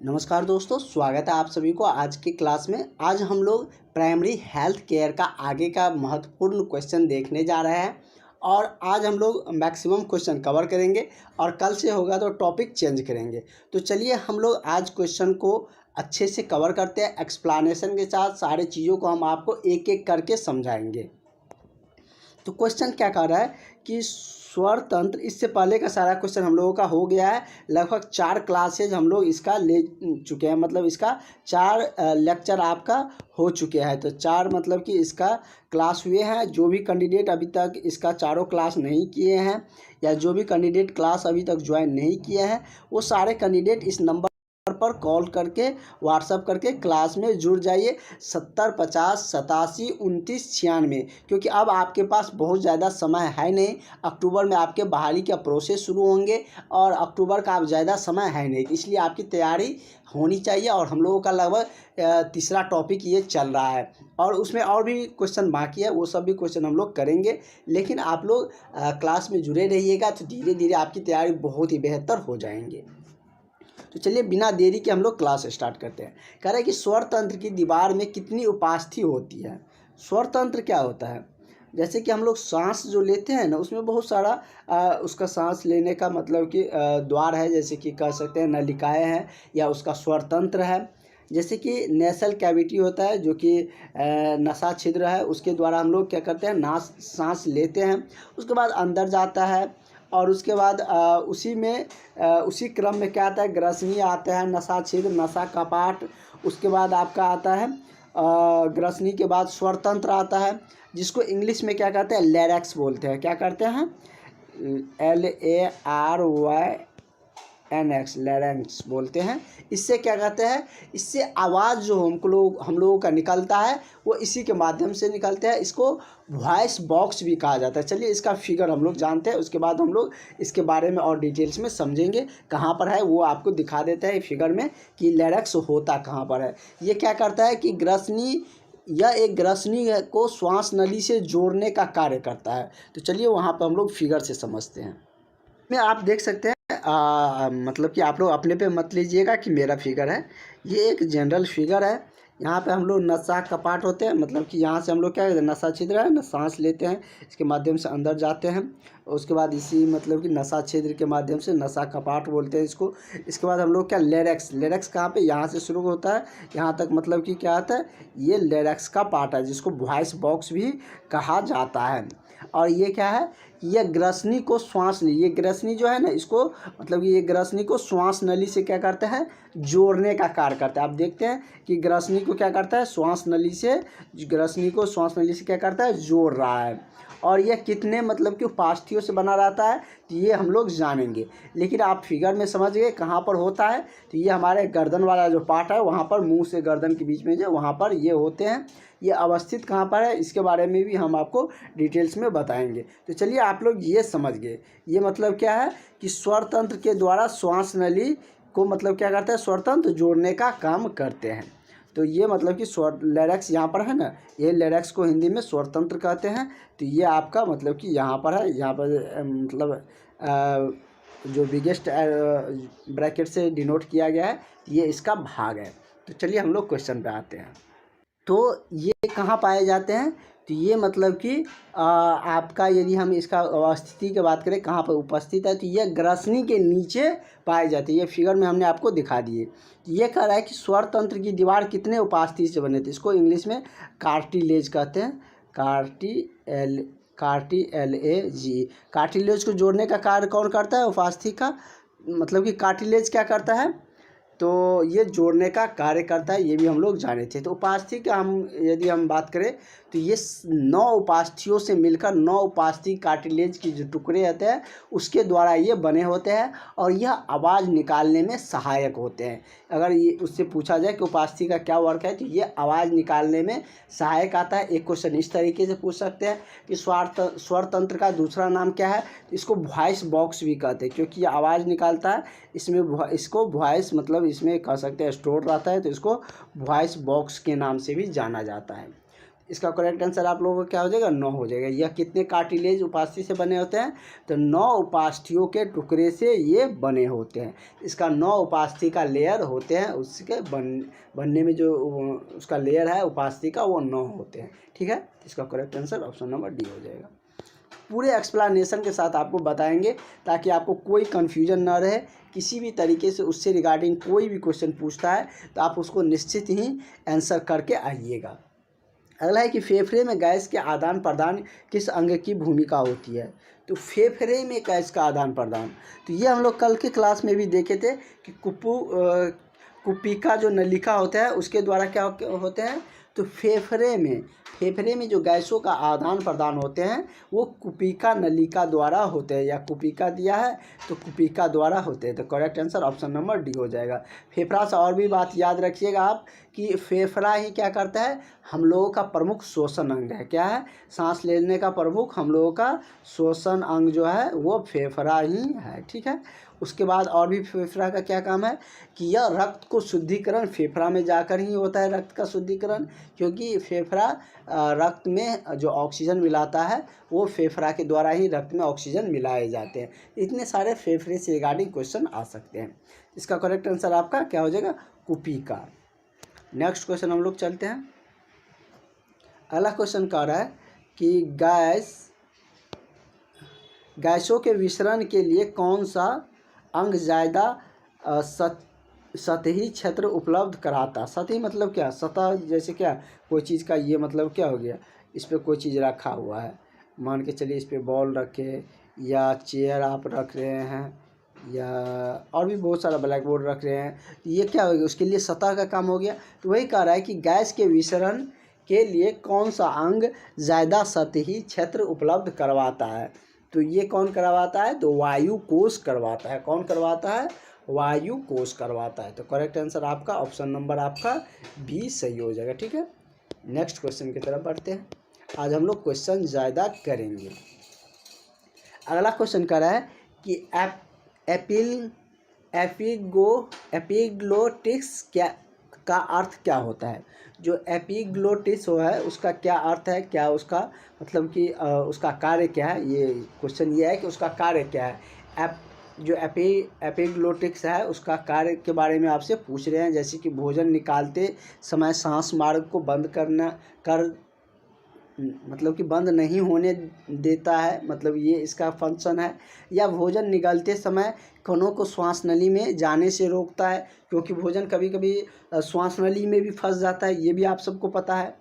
नमस्कार दोस्तों, स्वागत है आप सभी को आज की क्लास में। आज हम लोग प्राइमरी हेल्थ केयर का आगे का महत्वपूर्ण क्वेश्चन देखने जा रहे हैं और आज हम लोग मैक्सिमम क्वेश्चन कवर करेंगे और कल से होगा तो टॉपिक चेंज करेंगे। तो चलिए हम लोग आज क्वेश्चन को अच्छे से कवर करते हैं। एक्सप्लेनेशन के साथ सारी चीज़ों को हम आपको एक एक करके समझाएंगे। तो क्वेश्चन क्या कर रहा है कि स्वर तंत्र, इससे पहले का सारा क्वेश्चन हम लोगों का हो गया है। लगभग 4 क्लासेज हम लोग इसका ले चुके हैं, मतलब इसका 4 लेक्चर आपका हो चुके हैं। तो 4 मतलब कि इसका क्लास हुए हैं। जो भी कैंडिडेट अभी तक इसका चारों क्लास नहीं किए हैं या जो भी कैंडिडेट क्लास अभी तक ज्वाइन नहीं किए हैं, वो सारे कैंडिडेट इस नंबर पर कॉल करके व्हाट्सअप करके क्लास में जुड़ जाइए 70 50 87 29 96, क्योंकि अब आपके पास बहुत ज़्यादा समय है नहीं। अक्टूबर में आपके बहाली का प्रोसेस शुरू होंगे और अक्टूबर का अब ज़्यादा समय है नहीं, इसलिए आपकी तैयारी होनी चाहिए। और हम लोगों का लगभग तीसरा टॉपिक ये चल रहा है और उसमें और भी क्वेश्चन बाकी है, वो सब भी क्वेश्चन हम लोग करेंगे। लेकिन आप लोग क्लास में जुड़े रहिएगा तो धीरे धीरे आपकी तैयारी बहुत ही बेहतर हो जाएंगे। तो चलिए बिना देरी के हम लोग क्लास स्टार्ट करते हैं। कह रहे हैं कि स्वर तंत्र की दीवार में कितनी उपास्थि होती है। स्वर तंत्र क्या होता है? जैसे कि हम लोग सांस जो लेते हैं ना, उसमें बहुत सारा उसका सांस लेने का मतलब कि द्वार है, जैसे कि कह सकते हैं नलिकाएँ हैं या उसका स्वर तंत्र है। जैसे कि नेसल कैविटी होता है जो कि नसा छिद्र है, उसके द्वारा हम लोग क्या करते हैं सांस लेते हैं। उसके बाद अंदर जाता है और उसके बाद उसी क्रम में क्या आता है, ग्रसनी आता है, नसा छिद्र, नसा कपाट। उसके बाद आपका आता है ग्रसनी के बाद स्वर तंत्र आता है, जिसको इंग्लिश में क्या कहते हैं, लैरिक्स बोलते हैं। क्या करते हैं? LARYNX, लैरिंक्स बोलते हैं। इससे क्या कहते हैं, इससे आवाज़ जो हम लोगों का निकलता है वो इसी के माध्यम से निकलते हैं। इसको वॉइस बॉक्स भी कहा जाता है। चलिए इसका फिगर हम लोग जानते हैं, उसके बाद हम लोग इसके बारे में और डिटेल्स में समझेंगे। कहाँ पर है वो आपको दिखा देते हैं फिगर में कि लैरिक्स होता कहाँ पर है। ये क्या करता है कि ग्रसनी या एक ग्रसनी को श्वास नली से जोड़ने का कार्य करता है। तो चलिए वहाँ पर हम लोग फिगर से समझते हैं। में आप देख सकते हैं मतलब कि आप लोग अपने पे मत लीजिएगा कि मेरा फिगर है, ये एक जनरल फिगर है। यहाँ पे हम लोग नसा कपाट होते हैं, मतलब कि यहाँ से हम लोग क्या करते हैं, नसा छिद्र है ना, सांस लेते हैं, इसके माध्यम से अंदर जाते हैं। उसके बाद इसी मतलब कि नसा छिद्र के माध्यम से नसा कपाट बोलते हैं इसको। इसके बाद हम लोग क्या, लेरेक्स कहाँ पे, यहाँ से शुरू होता है यहाँ तक, मतलब कि क्या आता है, ये लेरेक्स का पार्ट है जिसको वॉइस बॉक्स भी कहा जाता है। और ये क्या है, ये ग्रसनी को श्वास नली, ये ग्रसनी जो है ना, इसको मतलब कि ये ग्रसनी को श्वास नली से क्या करता है, जोड़ने का कार्य करता है। आप देखते हैं कि ग्रसनी को क्या करता है, ग्रसनी को श्वास नली से क्या करता है, जोड़ रहा है। और यह कितने मतलब कि उपास्थियों से बना रहता है, तो ये हम लोग जानेंगे। लेकिन आप फिगर में समझ गए कहाँ पर होता है। तो ये हमारे गर्दन वाला जो पार्ट है, वहाँ पर मुंह से गर्दन के बीच में जो वहाँ पर ये होते हैं। ये अवस्थित कहाँ पर है, इसके बारे में भी हम आपको डिटेल्स में बताएंगे। तो चलिए आप लोग ये समझ गए, ये मतलब क्या है कि स्वर तंत्र के द्वारा श्वास नली को मतलब क्या करता है, स्वर तंत्र जोड़ने का काम करते हैं। तो ये मतलब कि स्वर लैरिक्स यहाँ पर है ना, ये लैरिक्स को हिंदी में स्वर तंत्र कहते हैं। तो ये आपका मतलब कि यहाँ पर है, यहाँ पर मतलब जो बिगेस्ट ब्रैकेट से डिनोट किया गया है, ये इसका भाग है। तो चलिए हम लोग क्वेश्चन पे आते हैं। तो ये कहाँ पाए जाते हैं, तो ये मतलब कि आपका यदि हम इसका अवस्थिति की बात करें कहाँ पर उपस्थित है, तो ये ग्रसनी के नीचे पाए जाते हैं। ये फिगर में हमने आपको दिखा दिए। ये कह रहा है कि स्वर तंत्र की दीवार कितने उपास्थि से बने थे। इसको इंग्लिश में कार्टिलेज कहते हैं, कार्टिलेज। कार्टिलेज को जोड़ने का कार्य कौन करता है, उपास्थि का। मतलब कि कार्टिलेज क्या करता है, तो ये जोड़ने का कार्य करता है, ये भी हम लोग जाने थे। तो उपास्थि का यदि हम बात करें तो ये 9 उपास्थियों से मिलकर 9 उपास्थि कार्टिलेज की जो टुकड़े होते हैं उसके द्वारा ये बने होते हैं और यह आवाज़ निकालने में सहायक होते हैं। अगर ये उससे पूछा जाए कि उपास्थि का क्या वर्क है, तो ये आवाज़ निकालने में सहायक आता है। एक क्वेश्चन इस तरीके से पूछ सकते हैं कि स्वर तंत्र का दूसरा नाम क्या है, तो इसको वॉइस बॉक्स भी कहते हैं, क्योंकि ये आवाज़ निकालता है। इसको वॉइस मतलब इसमें कह सकते हैं स्टोर रहता है, तो इसको वॉइस बॉक्स के नाम से भी जाना जाता है। इसका करेक्ट आंसर आप लोगों को क्या हो जाएगा, 9 हो जाएगा। यह कितने कार्टिलेज उपास्थि से बने होते हैं, तो 9 उपास्थियों के टुकड़े से ये बने होते हैं। इसका 9 उपास्थि का लेयर होते हैं, उसके बनने में जो उसका लेयर है उपास्थि का वो 9 होते हैं। ठीक है, इसका correct answer option number D हो जाएगा। पूरे एक्सप्लेनेशन के साथ आपको बताएंगे ताकि आपको कोई कन्फ्यूजन ना रहे। किसी भी तरीके से उससे रिगार्डिंग कोई भी क्वेश्चन पूछता है तो आप उसको निश्चित ही आंसर करके आइएगा। अगला है कि फेफड़े में गैस के आदान प्रदान किस अंग की भूमिका होती है। तो फेफड़े में गैस का आदान प्रदान, तो ये हम लोग कल के क्लास में भी देखे थे कि कुपिका जो नलिका होता है उसके द्वारा क्या होते हैं, तो फेफड़े में जो गैसों का आदान प्रदान होते हैं वो कुपिका नलिका द्वारा होते हैं, या कुपिका दिया है तो कुपिका द्वारा होते हैं। तो correct answer option number D हो जाएगा। फेफड़ा से और भी बात याद रखिएगा आप कि फेफड़ा ही क्या करता है, हम लोगों का प्रमुख श्वसन अंग है। क्या है, सांस लेने का प्रमुख हम लोगों का श्वसन अंग जो है वो फेफड़ा ही है। ठीक है, उसके बाद और भी फेफड़ा का क्या काम है कि यह रक्त को शुद्धिकरण फेफड़ा में जाकर ही होता है, रक्त का शुद्धिकरण, क्योंकि फेफड़ा रक्त में जो ऑक्सीजन मिलाता है वो फेफड़ा के द्वारा ही रक्त में ऑक्सीजन मिलाए जाते हैं। इतने सारे फेफड़े से रिगार्डिंग क्वेश्चन आ सकते हैं। इसका करेक्ट आंसर आपका क्या हो जाएगा, कुपिका। नेक्स्ट क्वेश्चन हम लोग चलते हैं। अगला क्वेश्चन कह रहा है कि गैसों के विसरण के लिए कौन सा अंग ज़्यादा सतही क्षेत्र उपलब्ध कराता। सतही मतलब क्या, सतह जैसे क्या कोई चीज़ का, ये मतलब क्या हो गया, इस पर कोई चीज़ रखा हुआ है, मान के चलिए इस पर बॉल रखे या चेयर आप रख रहे हैं या और भी बहुत सारा ब्लैक बोर्ड रख रहे हैं, ये क्या हो गया, उसके लिए सतह का काम हो गया। तो वही कह रहा है कि गैस के विसरण के लिए कौन सा अंग ज़्यादा सतही क्षेत्र उपलब्ध करवाता है। तो ये कौन करवाता है, तो वायु कोश करवाता है। कौन करवाता है, वायु कोश करवाता है। तो करेक्ट आंसर आपका ऑप्शन नंबर आपका बी सही हो जाएगा। ठीक है, नेक्स्ट क्वेश्चन की तरफ बढ़ते हैं। आज हम लोग क्वेश्चन ज़्यादा करेंगे। अगला क्वेश्चन कर रहा है कि एपिग्लोटिक्स का अर्थ क्या होता है। जो एपिग्लोटिस है उसका क्या अर्थ है, क्या उसका मतलब कि उसका कार्य क्या है। ये क्वेश्चन ये है कि उसका कार्य क्या है। जो एपिग्लोटिक्स है उसका कार्य के बारे में आपसे पूछ रहे हैं, जैसे कि भोजन निकालते समय सांस मार्ग को बंद मतलब कि बंद नहीं होने देता है, मतलब ये इसका फंक्शन है। या भोजन निगलते समय कणों को श्वास नली में जाने से रोकता है, क्योंकि भोजन कभी कभी श्वास नली में भी फंस जाता है, ये भी आप सबको पता है।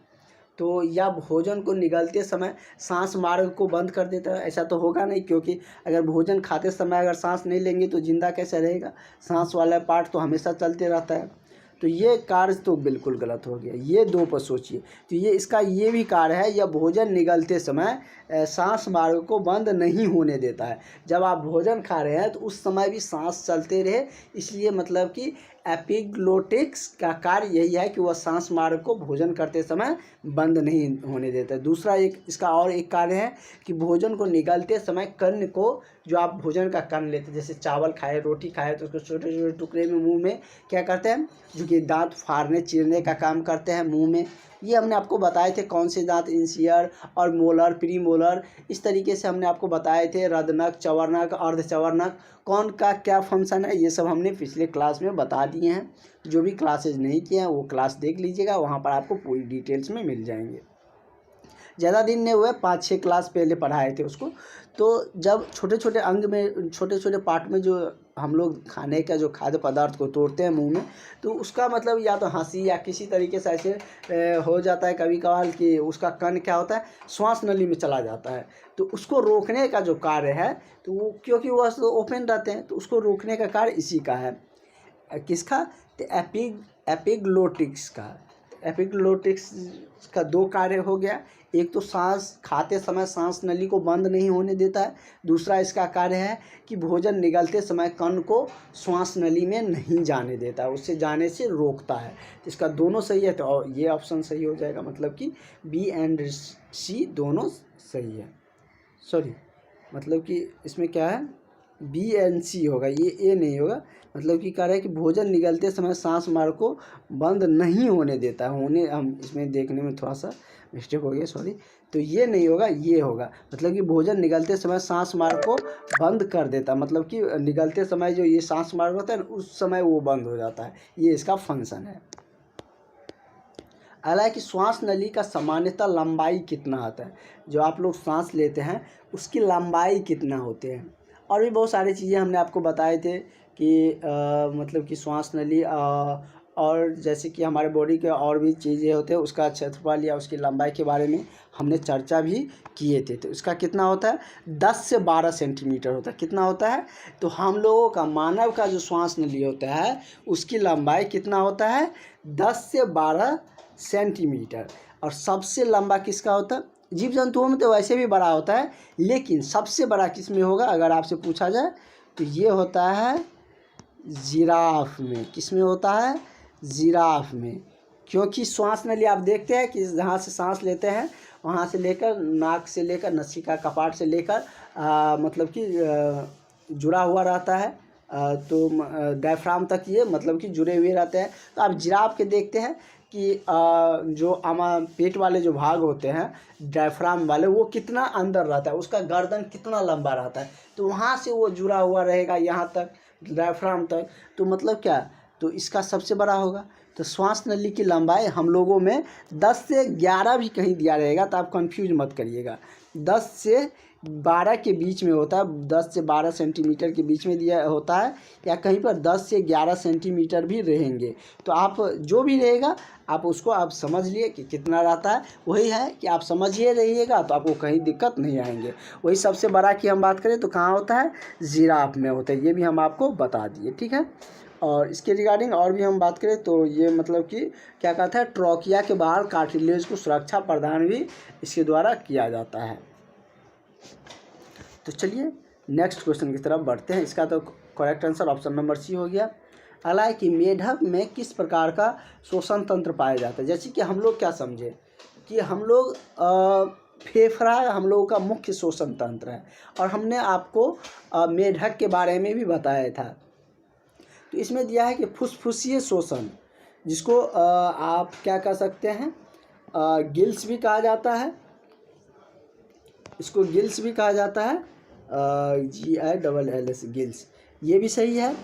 तो या भोजन को निगलते समय सांस मार्ग को बंद कर देता है, ऐसा तो होगा नहीं, क्योंकि अगर भोजन खाते समय अगर सांस नहीं लेंगे तो जिंदा कैसे रहेगा, सांस वाला पार्ट तो हमेशा चलते रहता है। तो ये कार्य तो बिल्कुल गलत हो गया, ये दो पर सोचिए। तो ये इसका ये भी कार्य है, यह भोजन निगलते समय सांस मार्ग को बंद नहीं होने देता है। जब आप भोजन खा रहे हैं तो उस समय भी सांस चलते रहे, इसलिए मतलब कि एपिग्लोटिक्स का कार्य यही है कि वह सांस मार्ग को भोजन करते समय बंद नहीं होने देता है। दूसरा एक इसका और एक कार्य है कि भोजन को निगलते समय कर्ण को, जो आप भोजन का कर्ण लेते हैं, जैसे चावल खाए रोटी खाए तो उसको छोटे छोटे टुकड़े में मुंह में क्या करते हैं, जो कि दांत फाड़ने चीरने का काम करते हैं मुंह में। ये हमने आपको बताए थे कौन से दांत, इंसियर और मोलर, प्री मोलर, इस तरीके से हमने आपको बताए थे। रदनक, चवर्नक, अर्धचवर्नक, कौन का क्या फंक्शन है, ये सब हमने पिछले क्लास में बता दिए हैं। जो भी क्लासेज नहीं किए हैं वो क्लास देख लीजिएगा, वहाँ पर आपको पूरी डिटेल्स में मिल जाएंगे। ज़्यादा दिन नहीं हुए, 5-6 क्लास पहले पढ़ाए थे उसको। तो जब छोटे छोटे अंग में, छोटे छोटे पार्ट में जो हम लोग खाने का जो खाद्य पदार्थ को तोड़ते हैं मुंह में, तो उसका मतलब या तो हंसी या किसी तरीके से ऐसे हो जाता है कभी कभार कि उसका कण क्या होता है, श्वास नली में चला जाता है। तो उसको रोकने का जो कार्य है, तो वो क्योंकि वह तो ओपन रहते हैं, तो उसको रोकने का कार्य इसी का है। किसका, तो एपिग्लोटिक्स का। एपिग्लोटिक्स का 2 कार्य हो गया, एक तो सांस खाते समय सांस नली को बंद नहीं होने देता है, दूसरा इसका कार्य है कि भोजन निगलते समय कण को श्वास नली में नहीं जाने देता है, उससे जाने से रोकता है। इसका दोनों सही है, तो ये ऑप्शन सही हो जाएगा, मतलब कि बी एंड सी दोनों सही है। सॉरी, मतलब कि इसमें क्या है, बी एंड सी होगा, ये ए नहीं होगा। मतलब कि कह रहा है कि भोजन निगलते समय सांस मार्ग को बंद नहीं होने देता है, होने हम इसमें देखने में थोड़ा सा मिस्टेक हो गया, सॉरी। तो ये नहीं होगा, ये होगा, मतलब कि भोजन निगलते समय सांस मार्ग को बंद कर देता, मतलब कि निगलते समय जो ये सांस मार्ग होता है ना, उस समय वो बंद हो जाता है, ये इसका फंक्शन है। अगला है कि श्वास नली का सामान्यतः लंबाई कितना होता है, जो आप लोग सांस लेते हैं उसकी लंबाई कितना होते हैं। और भी बहुत सारी चीज़ें हमने आपको बताए थे कि मतलब कि श्वास नली और जैसे कि हमारे बॉडी के और भी चीज़ें होते हैं, उसका क्षेत्रफल या उसकी लंबाई के बारे में हमने चर्चा भी किए थे। तो इसका कितना होता है, 10 से 12 सेंटीमीटर होता है। कितना होता है, तो हम लोगों का मानव का जो श्वास नली होता है उसकी लंबाई कितना होता है, 10 से 12 सेंटीमीटर। और सबसे लंबा किसका होता है, जीव जंतुओं में तो वैसे भी बड़ा होता है, लेकिन सबसे बड़ा किस में होगा अगर आपसे पूछा जाए तो ये होता है जिराफ में। किस में होता है, जिराफ में। क्योंकि श्वास नली आप देखते हैं कि जहाँ से सांस लेते हैं वहाँ से लेकर नाक से लेकर नसिका कपाट से लेकर मतलब कि जुड़ा हुआ रहता है, तो डायफ्राम तक ये मतलब कि जुड़े हुए रहते हैं। तो आप जिराफ के देखते हैं कि जो पेट वाले जो भाग होते हैं डायफ्राम वाले, वो कितना अंदर रहता है, उसका गर्दन कितना लंबा रहता है, तो वहाँ से वो जुड़ा हुआ रहेगा यहाँ तक, डायफ्राम तक। तो मतलब क्या, तो इसका सबसे बड़ा होगा। तो श्वास नली की लंबाई हम लोगों में 10 से 11 भी कहीं दिया रहेगा, तो आप कंफ्यूज मत करिएगा, 10 से 12 के बीच में होता है, 10 से 12 सेंटीमीटर के बीच में दिया होता है, या कहीं पर 10 से 11 सेंटीमीटर भी रहेंगे। तो आप जो भी रहेगा आप उसको आप समझ लिए कि कितना रहता है, वही है कि आप समझिए रहिएगा तो आपको कहीं दिक्कत नहीं आएंगे। वही सबसे बड़ा की हम बात करें तो कहाँ होता है, जिराफ में होता है, ये भी हम आपको बता दिए, ठीक है। और इसके रिगार्डिंग और भी हम बात करें तो ये मतलब कि क्या कहता है, ट्रोकिया के बाहर कार्टिलेज को सुरक्षा प्रदान भी इसके द्वारा किया जाता है। तो चलिए नेक्स्ट क्वेश्चन की तरफ बढ़ते हैं। इसका तो correct answer option number C हो गया। अगला है कि मेढक में किस प्रकार का शोषण तंत्र पाया जाता है। जैसे कि हम लोग क्या समझे कि हम लोग फेफड़ा हम लोगों का मुख्य शोषण तंत्र है, और हमने आपको मेढक के बारे में भी बताया था। तो इसमें दिया है कि फुसफुसीय शोषण, जिसको आप क्या कह सकते हैं, गिल्स भी कहा जाता है, इसको गिल्स भी कहा जाता है, GILLS गिल्स, ये भी सही है।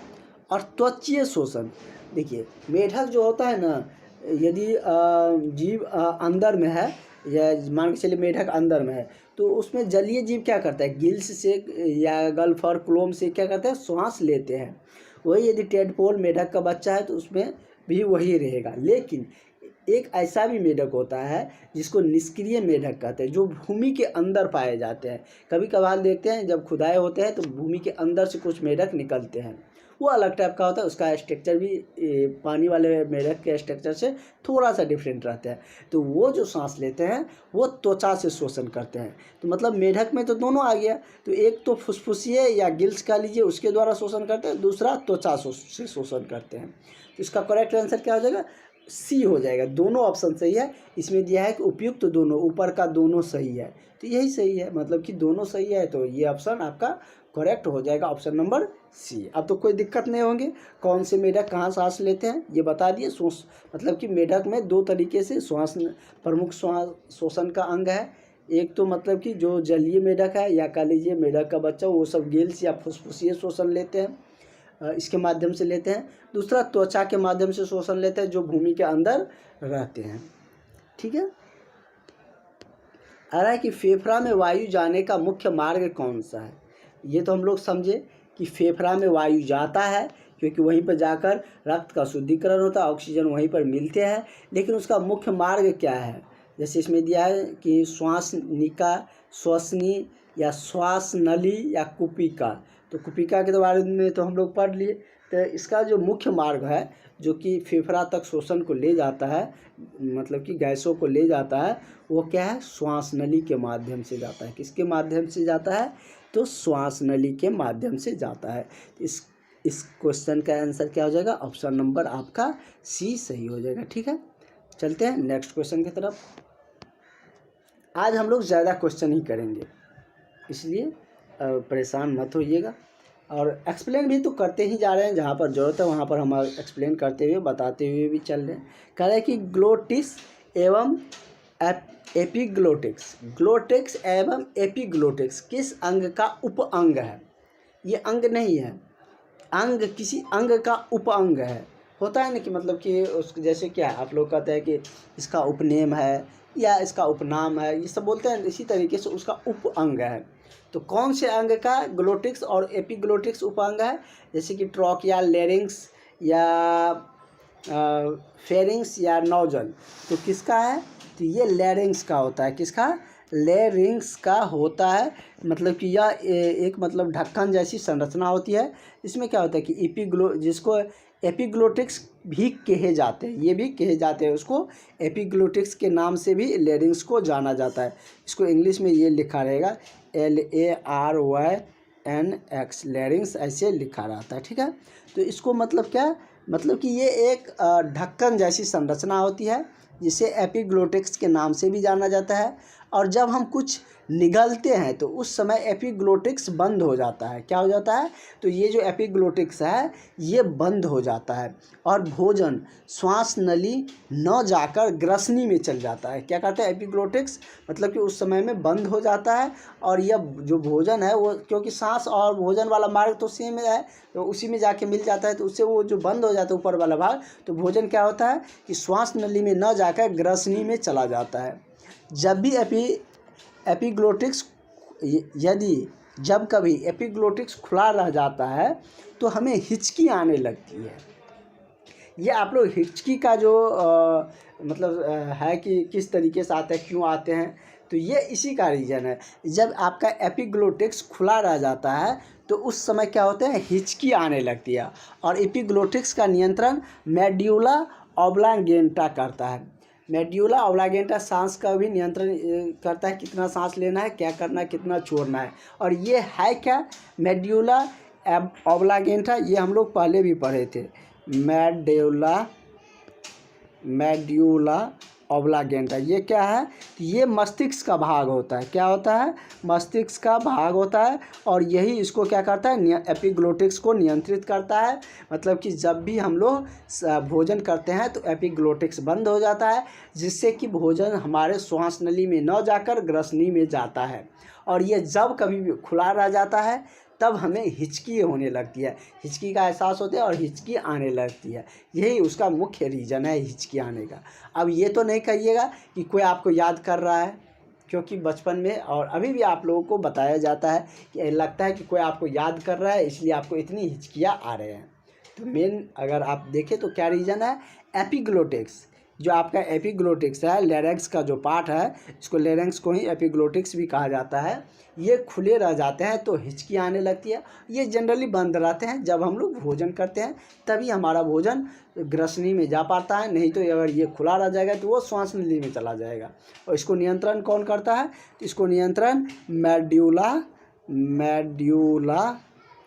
और त्वचीय शोषण, देखिए मेढक जो होता है ना, यदि जीव अंदर में है, या मान के चलिए मेढक अंदर में है, तो उसमें जलीय जीव क्या करता है, गिल्स से या गल्फ और क्लोम से क्या करते हैं, श्वास लेते हैं। वही यदि टेडपोल मेढक का बच्चा है तो उसमें भी वही रहेगा। लेकिन एक ऐसा भी मेढक होता है जिसको निष्क्रिय मेढक कहते हैं, जो भूमि के अंदर पाए जाते हैं। कभी कभार देखते हैं जब खुदाई होते हैं तो भूमि के अंदर से कुछ मेढक निकलते हैं, वो अलग टाइप का होता है, उसका स्ट्रक्चर भी पानी वाले मेढक के स्ट्रक्चर से थोड़ा सा डिफरेंट रहता है। तो वो जो सांस लेते हैं वो त्वचा से शोषण करते हैं। तो मतलब मेढक में तो दोनों आ गया, तो एक तो फुसफुसिए या गिल्स कह लीजिए उसके द्वारा शोषण करते हैं, दूसरा त्वचा से शोषण करते हैं। तो इसका करेक्ट आंसर क्या हो जाएगा, सी हो जाएगा। दोनों ऑप्शन सही है। इसमें दिया है कि उपयुक्त दोनों, ऊपर का दोनों सही है, तो यही सही है, मतलब कि दोनों सही है, तो ये ऑप्शन आपका करेक्ट हो जाएगा, ऑप्शन नंबर सी। अब तो कोई दिक्कत नहीं होंगे, कौन से मेढक कहाँ सांस लेते हैं ये बता दिए। मतलब कि मेढक में दो तरीके से श्वास प्रमुख श्वास शोषण का अंग है। एक तो मतलब कि जो जलीय मेढक है या कह लीजिए मेढक का बच्चा, वो सब गिल्स या फुसफुसीय शोषण लेते हैं, इसके माध्यम से लेते हैं। दूसरा त्वचा के माध्यम से शोषण लेते हैं, जो भूमि के अंदर रहते हैं, ठीक है। आ रहा है कि फेफड़ा में वायु जाने का मुख्य मार्ग कौन सा है। ये तो हम लोग समझे कि फेफड़ा में वायु जाता है क्योंकि वहीं पर जाकर रक्त का शुद्धिकरण होता है, ऑक्सीजन वहीं पर मिलते हैं, लेकिन उसका मुख्य मार्ग क्या है। जैसे इसमें दिया है कि श्वासनिका, श्वसनी या श्वास नली या कुपिका। तो कुपिका के बारे में तो हम लोग पढ़ लिए। तो इसका जो मुख्य मार्ग है जो कि फेफड़ा तक शोषण को ले जाता है, मतलब कि गैसों को ले जाता है, वो क्या है, श्वास नली के माध्यम से जाता है। किसके माध्यम से जाता है, तो श्वास नली के माध्यम से जाता है। इस क्वेश्चन का आंसर क्या हो जाएगा, ऑप्शन नंबर आपका सी सही हो जाएगा, ठीक है। चलते हैं नेक्स्ट क्वेश्चन की तरफ। आज हम लोग ज़्यादा क्वेश्चन ही करेंगे, इसलिए परेशान मत होइएगा, और एक्सप्लेन भी तो करते ही जा रहे हैं, जहाँ पर ज़रूरत है वहाँ पर हम एक्सप्लेन करते हुए बताते हुए भी चल रहे हैं। कह रहे हैं कि ग्लोटिस एवं एपिग्लोटिक्स, ग्लोटिक्स एवं एपिग्लोटिक्स किस अंग का उप अंग है? ये अंग नहीं है, अंग किसी अंग का उप अंग है। होता है ना कि मतलब कि उस जैसे क्या आप लोग कहते हैं कि इसका उपनेम है या इसका उपनाम है, ये सब बोलते हैं, इसी तरीके से उसका उप अंग है। तो कौन से अंग का ग्लोटिक्स और एपिग्लोटिक्स उप अंग है? जैसे कि ट्रोकिया, लेरिंग्स या फेरिंग्स या नोजल। तो किसका है? तो ये लेरिंग्स का होता है। किसका? लेरिंग्स का होता है। मतलब कि यह एक मतलब ढक्कन जैसी संरचना होती है। इसमें क्या होता है कि जिसको एपिग्लोटिक्स भी कहे जाते हैं, ये भी कहे जाते हैं, उसको एपिग्लोटिक्स के नाम से भी लेरिंग्स को जाना जाता है। इसको इंग्लिश में ये लिखा रहेगा LARYNX, लेरिंग्स ऐसे लिखा रहता है। ठीक है, तो इसको मतलब क्या, मतलब कि ये एक ढक्कन जैसी संरचना होती है जिसे एपिग्लोटिक्स के नाम से भी जाना जाता है। और जब हम कुछ निगलते हैं तो उस समय एपिग्लोटिक्स बंद हो जाता है। क्या हो जाता है? तो ये जो एपिग्लोटिक्स है ये बंद हो जाता है और भोजन श्वास नली न जाकर ग्रसनी में चल जाता है। क्या कहते हैं? एपिग्लोटिक्स मतलब कि उस समय में बंद हो जाता है और यह जो भोजन है वो, क्योंकि सांस और भोजन वाला मार्ग तो सेम है, तो उसी में जाके मिल जाता है, तो उससे वो जो बंद हो जाता है ऊपर वाला भाग, तो भोजन क्या होता है कि श्वास नली में न जाकर ग्रसनी में चला जाता है। जब भी एपिग्लोटिक्स जब कभी एपिग्लोटिक्स खुला रह जाता है तो हमें हिचकी आने लगती है। ये आप लोग हिचकी का जो मतलब है कि किस तरीके से आते हैं, क्यों आते हैं, तो ये इसी का रीज़न है। जब आपका एपिग्लोटिक्स खुला रह जाता है तो उस समय क्या होता है, हिचकी आने लगती है। और एपिग्लोटिक्स का नियंत्रण मेड्यूला ऑब्लांगेंटा करता है। मेड्यूला ऑब्लांगेंटा सांस का भी नियंत्रण करता है, कितना सांस लेना है, क्या करना है, कितना छोड़ना है। और ये है क्या? मेड्यूला ऑब्लांगेंटा, ये हम लोग पहले भी पढ़े थे। मेड्यूला ऑब्लांगेंटा ये क्या है? ये मस्तिष्क का भाग होता है। क्या होता है? मस्तिष्क का भाग होता है और यही इसको क्या करता है, एपिग्लोटिक्स को नियंत्रित करता है। मतलब कि जब भी हम लोग भोजन करते हैं तो एपिग्लोटिक्स बंद हो जाता है, जिससे कि भोजन हमारे श्वास नली में न जाकर ग्रसनी में जाता है। और ये जब कभी भी खुला रह जाता है तब हमें हिचकी होने लगती है, हिचकी का एहसास होता है और हिचकी आने लगती है। यही उसका मुख्य रीज़न है हिचकी आने का। अब ये तो नहीं कहिएगा कि कोई आपको याद कर रहा है, क्योंकि बचपन में और अभी भी आप लोगों को बताया जाता है कि लगता है कि कोई आपको याद कर रहा है, इसलिए आपको इतनी हिचकियाँ आ रहे हैं। तो मेन अगर आप देखें तो क्या रीज़न है? एपिग्लोटिक्स। जो आपका एपिग्लोटिक्स है, लेरिंग्स का जो पार्ट है, इसको लेरिंग्स को ही एपिग्लोटिक्स भी कहा जाता है, ये खुले रह जाते हैं तो हिचकी आने लगती है। ये जनरली बंद रहते हैं जब हम लोग भोजन करते हैं, तभी हमारा भोजन ग्रसनी में जा पाता है। नहीं तो अगर ये खुला रह जाएगा तो वो श्वास नली में चला जाएगा। और इसको नियंत्रण कौन करता है? तो इसको नियंत्रण मेड्यूला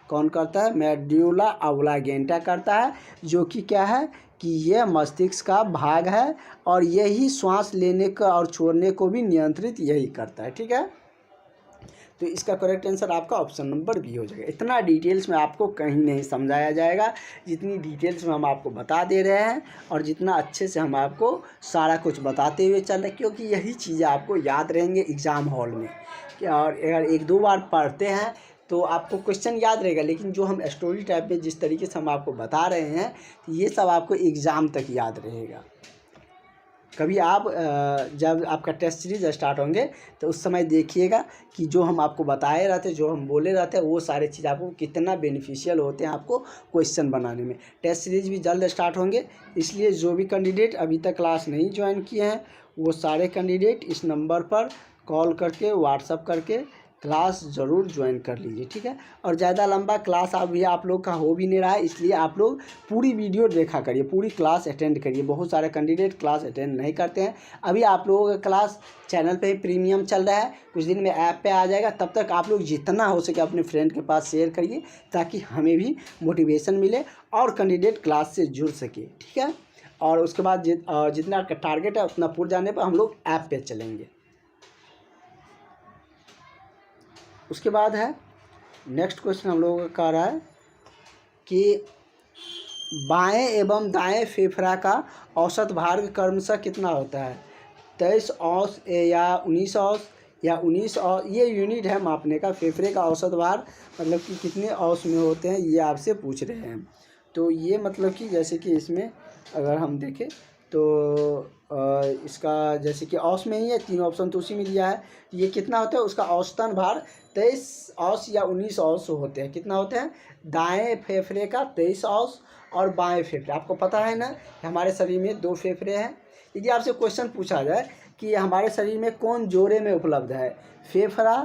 कौन करता है? मेड्यूला ऑब्लांगेंटा करता है, जो कि क्या है कि ये मस्तिष्क का भाग है और यही श्वास लेने का और छोड़ने को भी नियंत्रित यही करता है। ठीक है, तो इसका करेक्ट आंसर आपका ऑप्शन नंबर बी हो जाएगा। इतना डिटेल्स में आपको कहीं नहीं समझाया जाएगा जितनी डिटेल्स में हम आपको बता दे रहे हैं और जितना अच्छे से हम आपको सारा कुछ बताते हुए चल रहे हैं, क्योंकि यही चीज़ें आपको याद रहेंगे एग्ज़ाम हॉल में। और अगर एक दो बार पढ़ते हैं तो आपको क्वेश्चन याद रहेगा, लेकिन जो हम स्टोरी टाइप में जिस तरीके से हम आपको बता रहे हैं तो ये सब आपको एग्ज़ाम तक याद रहेगा। कभी आप जब आपका टेस्ट सीरीज स्टार्ट होंगे तो उस समय देखिएगा कि जो हम आपको बताए रहते, जो हम बोले रहते हैं, वो सारे चीज़ आपको कितना बेनिफिशियल होते हैं आपको क्वेश्चन बनाने में। टेस्ट सीरीज भी जल्द स्टार्ट होंगे, इसलिए जो भी कैंडिडेट अभी तक क्लास नहीं ज्वाइन किए हैं वो सारे कैंडिडेट इस नंबर पर कॉल करके व्हाट्सअप करके क्लास ज़रूर ज्वाइन कर लीजिए। ठीक है, और ज़्यादा लंबा क्लास अभी आप लोग का हो भी नहीं रहा है, इसलिए आप लोग पूरी वीडियो देखा करिए, पूरी क्लास अटेंड करिए। बहुत सारे कैंडिडेट क्लास अटेंड नहीं करते हैं। अभी आप लोगों का क्लास चैनल पे ही प्रीमियम चल रहा है, कुछ दिन में ऐप पे आ जाएगा। तब तक आप लोग जितना हो सके अपने फ्रेंड के पास शेयर करिए, ताकि हमें भी मोटिवेशन मिले और कैंडिडेट क्लास से जुड़ सके। ठीक है, और उसके बाद जितना टारगेट है उतना पूरा जाने पर हम लोग ऐप पे चलेंगे। उसके बाद है नेक्स्ट क्वेश्चन हम लोगों का रहा है कि बाएं एवं दाएं फेफड़ा का औसत भार क्रमशः कितना होता है? 23 औंस या 19 औंस या 19 औंस, ये यूनिट है मापने का। फेफड़े का औसत भार मतलब कि कितने औंस में होते हैं, ये आपसे पूछ रहे हैं। तो ये मतलब कि जैसे कि इसमें अगर हम देखें तो इसका जैसे कि औंस में ही है, 3 ऑप्शन तो उसी में दिया है। ये कितना होता है, उसका औसतन भार 23 औंस या 19 औंस होते हैं। कितना होते हैं, दाएं फेफड़े का 23 औंस और बाएं फेफड़े, आपको पता है ना कि हमारे शरीर में 2 फेफड़े हैं। यदि आपसे क्वेश्चन पूछा जाए कि हमारे शरीर में कौन जोड़े में उपलब्ध है, फेफड़ा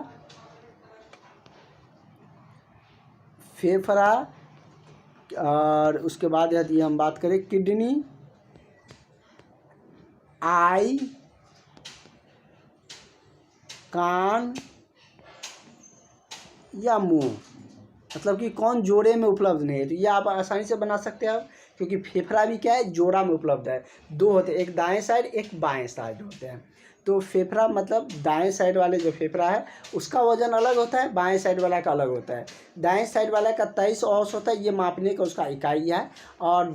और उसके बाद यदि हम बात करें किडनी, आई, कान या मुंह, मतलब कि कौन जोड़े में उपलब्ध नहीं है, तो ये आप आसानी से बना सकते हैं आप, क्योंकि फेफड़ा भी क्या है, जोड़ा में उपलब्ध है। 2 होते हैं, एक दाएं साइड एक बाएं साइड होते हैं। तो फेफड़ा मतलब दाएं साइड वाले जो फेफड़ा है उसका वजन अलग होता है, बाएं साइड वाला का अलग होता है। दाएं साइड वाला का 23 औंस होता है, ये मापने का उसका इकाई है, और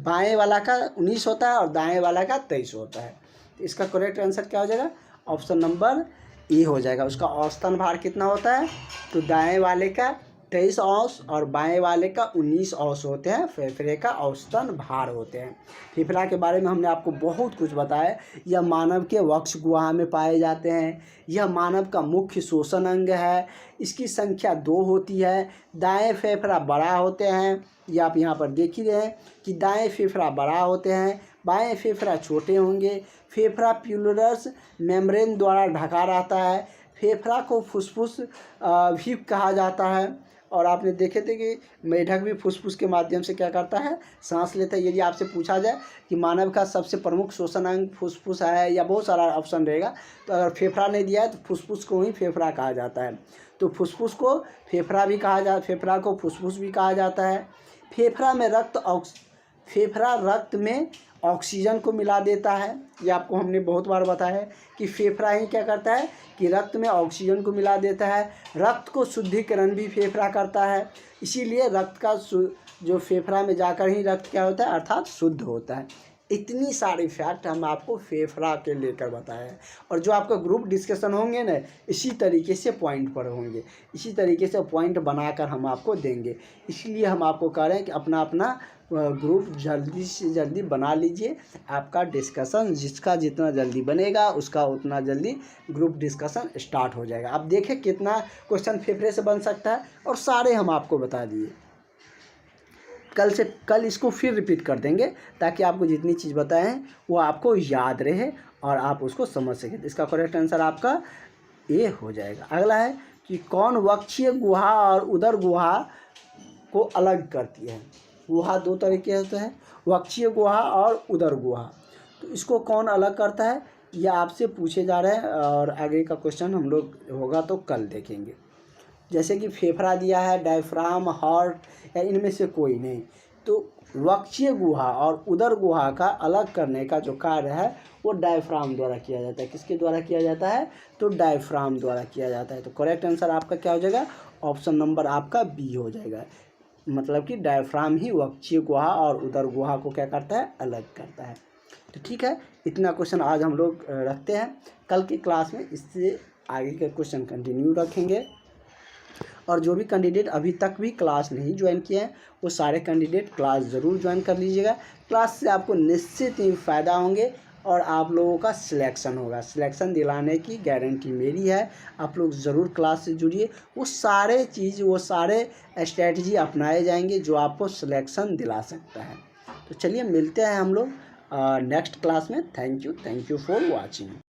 बाएं वाला का 19 होता है और दाएं वाला का 23 होता है। तो इसका करेक्ट आंसर क्या हो जाएगा, ऑप्शन नंबर ए हो जाएगा। उसका औसतन भार कितना होता है, तो दाएं वाले का 23 औंस और बाएं वाले का 19 औंस होते हैं, फेफड़े का औसतन भार होते हैं। फेफड़ा के बारे में हमने आपको बहुत कुछ बताया। यह मानव के वक्ष गुहा में पाए जाते हैं। यह मानव का मुख्य श्वसन अंग है। इसकी संख्या 2 होती है। दाएं फेफड़ा बड़ा होते हैं, ये आप यहाँ पर देख ही रहे हैं कि दाएं फेफड़ा बड़ा होते हैं, बाएं फेफड़ा छोटे होंगे। फेफड़ा प्यूलरस मेम्ब्रेन द्वारा ढका रहता है। फेफड़ा को फुसफुस भी कहा जाता है, और आपने देखे थे कि मेढक भी फुसफुस के माध्यम से क्या करता है, सांस लेता है। यदि आपसे पूछा जाए कि मानव का सबसे प्रमुख श्वसन अंग फुसफुस है, या बहुत सारा ऑप्शन रहेगा, तो अगर फेफड़ा नहीं दिया है तो फुसफुस को ही फेफड़ा कहा जाता है। तो फुसफुस को फेफड़ा भी कहा जाता, फेफड़ा को फुसफुस भी कहा जाता है। फेफड़ा रक्त में ऑक्सीजन को मिला देता है। ये आपको हमने बहुत बार बताया है कि फेफड़ा ही क्या करता है कि रक्त में ऑक्सीजन को मिला देता है। रक्त को शुद्धिकरण भी फेफड़ा करता है, इसीलिए रक्त का जो फेफड़ा में जाकर ही रक्त क्या होता है, अर्थात शुद्ध होता है। इतनी सारी फैक्ट हम आपको फेफड़ा के लेकर बताए हैं, और जो आपका ग्रुप डिस्कशन होंगे ना, इसी तरीके से पॉइंट पर होंगे, इसी तरीके से पॉइंट बनाकर हम आपको देंगे। इसलिए हम आपको कह रहे हैं कि अपना अपना ग्रुप जल्दी से जल्दी बना लीजिए। आपका डिस्कशन जिसका जितना जल्दी बनेगा उसका उतना जल्दी ग्रुप डिस्कशन स्टार्ट हो जाएगा। अब देखें कितना क्वेश्चन फेफड़े से बन सकता है, और सारे हम आपको बता दिए। कल इसको फिर रिपीट कर देंगे, ताकि आपको जितनी चीज़ बताए हैं वो आपको याद रहे और आप उसको समझ सकें। तो इसका करेक्ट आंसर आपका ए हो जाएगा। अगला है कि कौन वक्षीय गुहा और उदर गुहा को अलग करती है। गुहा 2 तरीके होते हैं, वक्षीय गुहा और उदर गुहा। तो इसको कौन अलग करता है, यह आपसे पूछे जा रहे हैं, और आगे का क्वेश्चन हम लोग होगा तो कल देखेंगे। जैसे कि फेफड़ा दिया है, डायफ्राम, हार्ट, या इनमें से कोई नहीं। तो वक्षीय गुहा और उदर गुहा का अलग करने का जो कार्य है वो डायफ्राम द्वारा किया जाता है। किसके द्वारा किया जाता है, तो डायफ्राम द्वारा किया जाता है। तो करेक्ट आंसर आपका क्या हो जाएगा, ऑप्शन नंबर आपका बी हो जाएगा। मतलब कि डायफ्राम ही वक्षीय गुहा और उदर गुहा को क्या करता है, अलग करता है। तो ठीक है, इतना क्वेश्चन आज हम लोग रखते हैं। कल की क्लास में इससे आगे के क्वेश्चन कंटिन्यू रखेंगे। और जो भी कैंडिडेट अभी तक भी क्लास नहीं ज्वाइन किए हैं, वो सारे कैंडिडेट क्लास ज़रूर ज्वाइन कर लीजिएगा। क्लास से आपको निश्चित ही फ़ायदा होंगे, और आप लोगों का सिलेक्शन होगा। सिलेक्शन दिलाने की गारंटी मेरी है। आप लोग ज़रूर क्लास से जुड़िए, वो सारे स्ट्रेटजी अपनाए जाएंगे जो आपको सिलेक्शन दिला सकता है। तो चलिए मिलते हैं हम लोग नेक्स्ट क्लास में। Thank you for watching.